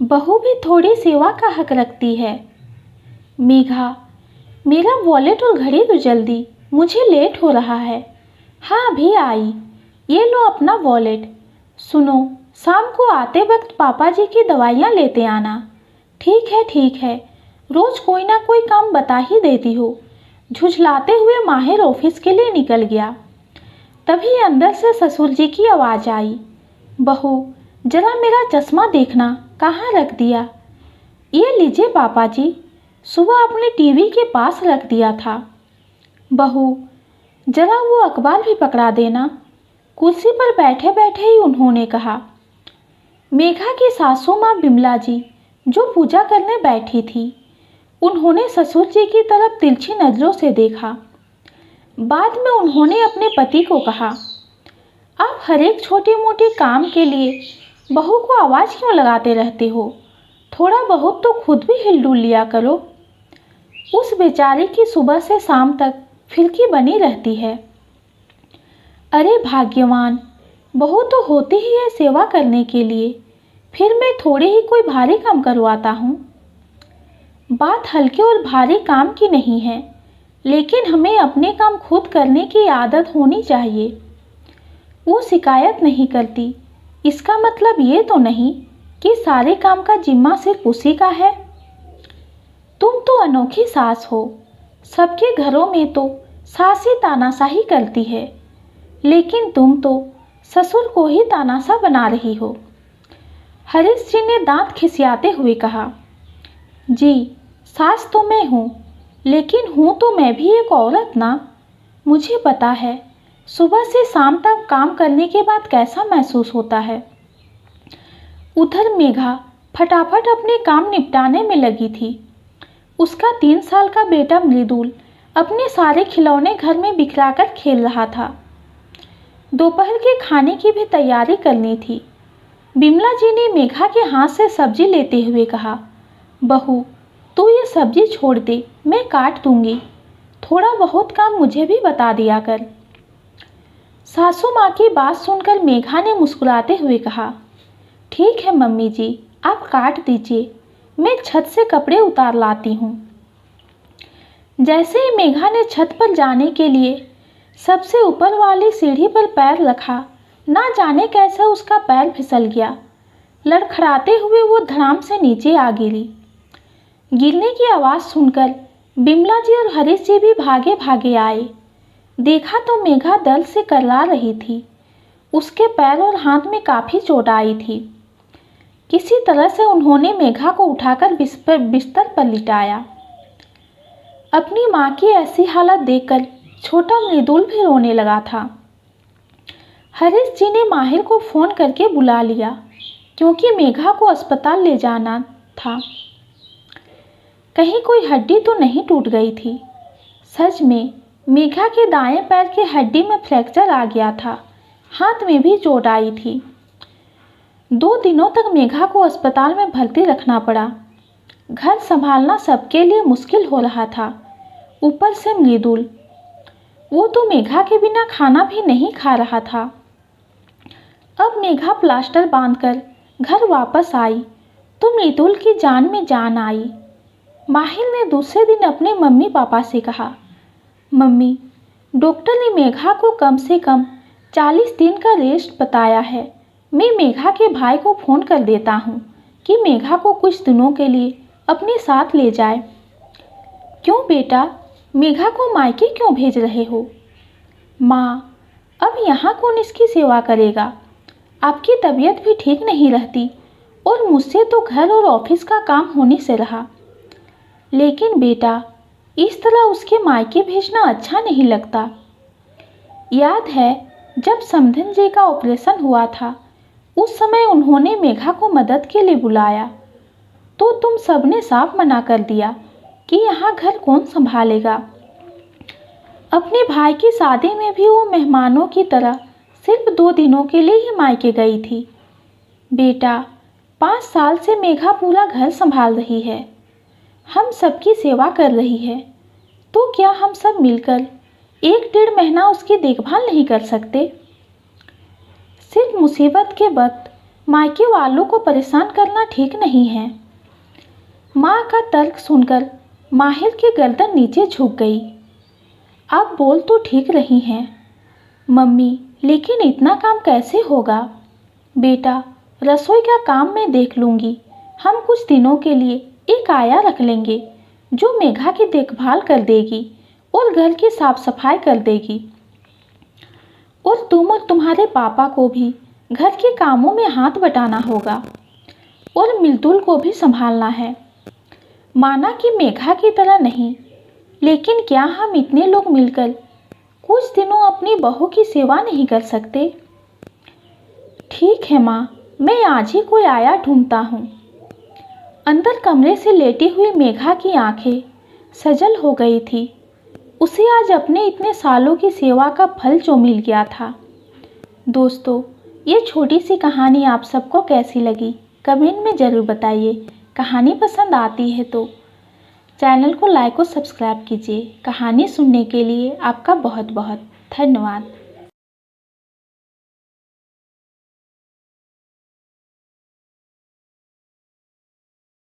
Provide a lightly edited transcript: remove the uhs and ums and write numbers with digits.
बहू भी थोड़ी सेवा का हक रखती है। मेघा, मेरा वॉलेट और घड़ी दो जल्दी, मुझे लेट हो रहा है। हाँ अभी आई, ये लो अपना वॉलेट। सुनो, शाम को आते वक्त पापा जी की दवाइयाँ लेते आना। ठीक है, रोज कोई ना कोई काम बता ही देती हो। झुझलाते हुए माहिर ऑफिस के लिए निकल गया। तभी अंदर से ससुर जी की आवाज़ आई, बहू जरा मेरा चश्मा देखना, कहाँ रख दिया? ये लीजिए पापा जी, सुबह अपने टीवी के पास रख दिया था। बहू जरा वो अखबार भी पकड़ा देना, कुर्सी पर बैठे बैठे ही उन्होंने कहा। मेघा की सासू माँ बिमला जी जो पूजा करने बैठी थी, उन्होंने ससुर जी की तरफ तिरछी नज़रों से देखा। बाद में उन्होंने अपने पति को कहा, आप हर एक छोटे मोटे काम के लिए बहू को आवाज़ क्यों लगाते रहते हो? थोड़ा बहुत तो खुद भी हिलडुल लिया करो। उस बेचारी की सुबह से शाम तक फिरकी बनी रहती है। अरे भाग्यवान, बहू तो होती ही है सेवा करने के लिए, फिर मैं थोड़े ही कोई भारी काम करवाता हूँ। बात हल्के और भारी काम की नहीं है, लेकिन हमें अपने काम खुद करने की आदत होनी चाहिए। वो शिकायत नहीं करती, इसका मतलब ये तो नहीं कि सारे काम का जिम्मा सिर्फ उसी का है। तुम तो अनोखी सास हो। सबके घरों में तो सास ही तानाशाही करती है, लेकिन तुम तो ससुर को ही तानाशाह बना रही हो। हरीश जी ने दांत खिसियाते हुए कहा, जी सास तो मैं हूँ, लेकिन हूँ तो मैं भी एक औरत ना। मुझे पता है सुबह से शाम तक काम करने के बाद कैसा महसूस होता है। उधर मेघा फटाफट अपने काम निपटाने में लगी थी। उसका 3 साल का बेटा मृदुल अपने सारे खिलौने घर में बिखराकर खेल रहा था। दोपहर के खाने की भी तैयारी करनी थी। बिमला जी ने मेघा के हाथ से सब्जी लेते हुए कहा, बहू तू ये सब्जी छोड़ दे, मैं काट दूंगी। थोड़ा बहुत काम मुझे भी बता दिया कर। सासू माँ की बात सुनकर मेघा ने मुस्कुराते हुए कहा, ठीक है मम्मी जी, आप काट दीजिए, मैं छत से कपड़े उतार लाती हूँ। जैसे ही मेघा ने छत पर जाने के लिए सबसे ऊपर वाली सीढ़ी पर पैर रखा, ना जाने कैसे उसका पैर फिसल गया। लड़खड़ाते हुए वो धड़ाम से नीचे आ गिरी। गिरने की आवाज़ सुनकर बिमला जी और हरीश जी भी भागे भागे आए। देखा तो मेघा दर्द से करला रही थी। उसके पैर और हाथ में काफ़ी चोट आई थी। किसी तरह से उन्होंने मेघा को उठाकर बिस्तर पर लिटाया। अपनी माँ की ऐसी हालत देखकर छोटा मृदुल भी रोने लगा था। हरीश जी ने माहिर को फ़ोन करके बुला लिया, क्योंकि मेघा को अस्पताल ले जाना था। कहीं कोई हड्डी तो नहीं टूट गई थी। सच में मेघा के दाएं पैर की हड्डी में फ्रैक्चर आ गया था। हाथ में भी चोट आई थी। 2 दिनों तक मेघा को अस्पताल में भर्ती रखना पड़ा। घर संभालना सबके लिए मुश्किल हो रहा था। ऊपर से मृदुल, वो तो मेघा के बिना खाना भी नहीं खा रहा था। अब मेघा प्लास्टर बांधकर घर वापस आई तो मृदुल की जान में जान आई। माहिर ने दूसरे दिन अपने मम्मी पापा से कहा, मम्मी डॉक्टर ने मेघा को कम से कम 40 दिन का रेस्ट बताया है। मैं मेघा के भाई को फ़ोन कर देता हूँ कि मेघा को कुछ दिनों के लिए अपने साथ ले जाए। क्यों बेटा, मेघा को मायके क्यों भेज रहे हो? माँ, अब यहाँ कौन इसकी सेवा करेगा? आपकी तबीयत भी ठीक नहीं रहती और मुझसे तो घर और ऑफिस का काम होने से रहा। लेकिन बेटा, इस तरह उसके मायके भेजना अच्छा नहीं लगता। याद है जब समधन जी का ऑपरेशन हुआ था, उस समय उन्होंने मेघा को मदद के लिए बुलाया तो तुम सबने साफ मना कर दिया कि यहाँ घर कौन संभालेगा। अपने भाई की शादी में भी वो मेहमानों की तरह सिर्फ 2 दिनों के लिए ही मायके गई थी। बेटा, 5 साल से मेघा पूरा घर संभाल रही है, हम सबकी सेवा कर रही है, तो क्या हम सब मिलकर 1 डेढ़ महीना उसकी देखभाल नहीं कर सकते? सिर्फ मुसीबत के वक्त मायके वालों को परेशान करना ठीक नहीं है। माँ का तर्क सुनकर माहिर की गर्दन नीचे झुक गई। आप बोल तो ठीक रही हैं मम्मी, लेकिन इतना काम कैसे होगा? बेटा, रसोई का काम मैं देख लूँगी। हम कुछ दिनों के लिए एक आया रख लेंगे जो मेघा की देखभाल कर देगी और घर की साफ सफाई कर देगी। और तुम और तुम्हारे पापा को भी घर के कामों में हाथ बटाना होगा और मिलजुल को भी संभालना है। माना कि मेघा की तरह नहीं, लेकिन क्या हम इतने लोग मिलकर कुछ दिनों अपनी बहू की सेवा नहीं कर सकते? ठीक है माँ, मैं आज ही कोई आया ढूंढता हूँ। अंदर कमरे से लेटी हुई मेघा की आंखें सजल हो गई थी। उसे आज अपने इतने सालों की सेवा का फल जो मिल गया था। दोस्तों, ये छोटी सी कहानी आप सबको कैसी लगी कमेंट में ज़रूर बताइए। कहानी पसंद आती है तो चैनल को लाइक और सब्सक्राइब कीजिए। कहानी सुनने के लिए आपका बहुत बहुत धन्यवाद।